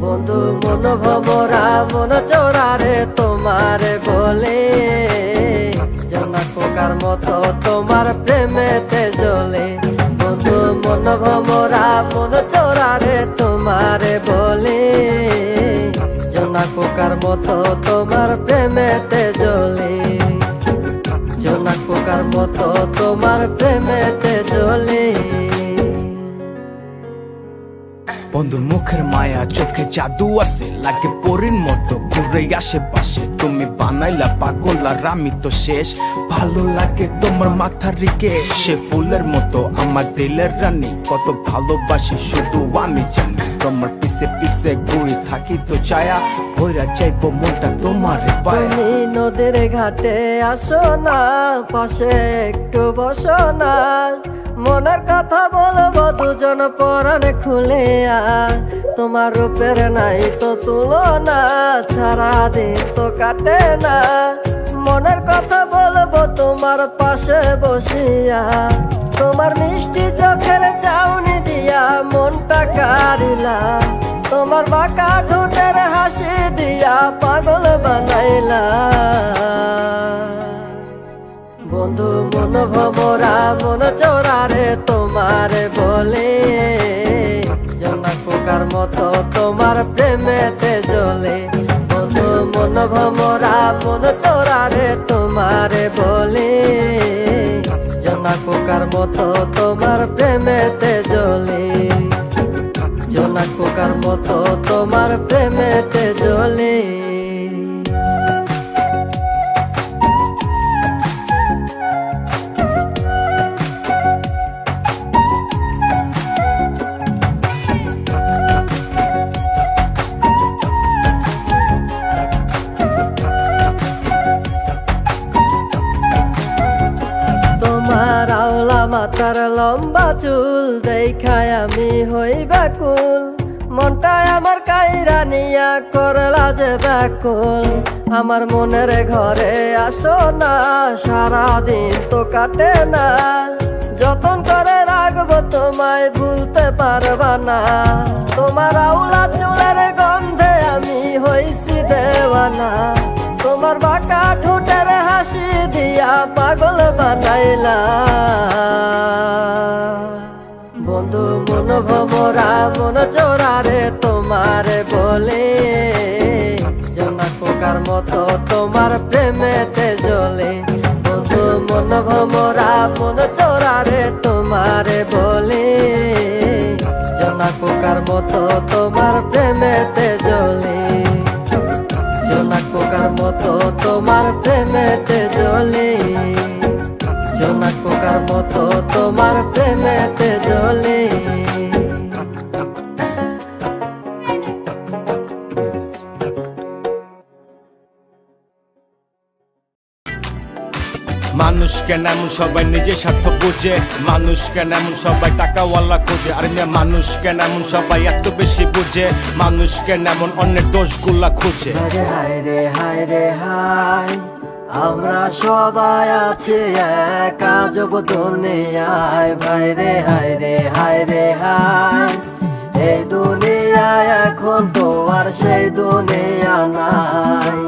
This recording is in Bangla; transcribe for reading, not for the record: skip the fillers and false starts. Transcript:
বন্ধু মন ভমরা মন চোরারে তোমারে বলে জোনাক পোকার মতো তোমার প্রেমেতে জ্বলে। বন্ধু মন ভমরা মন চোরারে তোমারে বলে জোনাক পোকার মতো তোমার প্রেমেতে জ্বলে। জোনাক পোকার মতো তোমার প্রেমেতে জ্বলে। বন্ধুর মুখের মায়া চোখে জাদু আছে, লাগে পরীর মতো ঘুরে আশেপাশে। তুমি বানাইলা পাগল আর আমি তো শেষ। ভালো লাগে তোমার মাথার রিকে, সে ফুলের মতো আমার দিলের রানী। কত ভালোবাসি শুধু আমি জানি, তোমার পিছে পিছে ঘুরে থাকি তো ছায়া ভৈরা যাইবো মনটা তোমার পায়ে। তুমি নদীর ঘাটে আসো না, পাশে একটু বসো না, মনের কথা বলবো দুজন পরাণ খুলে। তোমার রূপের নাই তো তুলনা, সারাদিন তো কাটে না, মনের কথা বলবো তোমার পাশে বসিয়া। তোমার মিষ্টি চোখের চাউনি দিয়া মনটা কারিলা, তোমার বাঁকা ঠোঁটের হাসি দিয়া পাগল বানাইলা। বন্ধু মন ভমরা মন চোরারে তোমারে বলে জোনাক পোকার মতো তোমার প্রেমেতে জ্বলে। বন্ধু মন ভমরা মন চোরারে তোমারে বলে জোনাক পোকার মতো তোমার প্রেমেতে জ্বলে। জোনাক পোকার মতো তোমার প্রেমেতে জ্বলে। তোমার আওলা মাথার লম্বা চুল দেখায় আমি হই ব্যাকুল, মনটায় আমার কাইরা নিয়া করলা যে ব্যাকুল। আমার মনের ঘরে আসো না, সারাদিন তো কাটে না, যতন করে রাখবো তোমায় ভুলতে পারবা না। তোমার আওলা চুলের গন্ধে আমি হইছি দেওয়ানা, তোমার বাঁকা ঠোঁটের হাসি দিয়া পাগল বানাইলা। বন্ধু মন ভমরা মন চোরারে তোমারে বলে জোনাক পোকার মতো তোমার প্রেমেতে জ্বলে। বন্ধু মন ভমরা মন চোরারে তোমারে বলে জোনাক পোকার মতো তোমার প্রেমেতে জ্বলে। জোনাক পোকার মতো তোমার প্রেমেতে জ্বলে। জোনাক পোকার মতো তোমার প্রেমেতে জ্বলে। মানুষ কেন এমন সবাই নিজের স্বার্থ বুঝে, মানুষ কেন এমন সবাই টাকাওয়ালা খোঁজে। আর মানুষ কেন এমন সবাই এত বেশি বুঝে, মানুষ কেন এমন অন্যের দোষগুলা খুঁজে। হায় রে হায় রে হায়, আমরা সবাই আছি এক আজব দুনিয়ায়। ভাই রে হায় রে হায় রে হায়, এই দুনিয়ায় এখন তো আর সেই দুনিয়া নাই।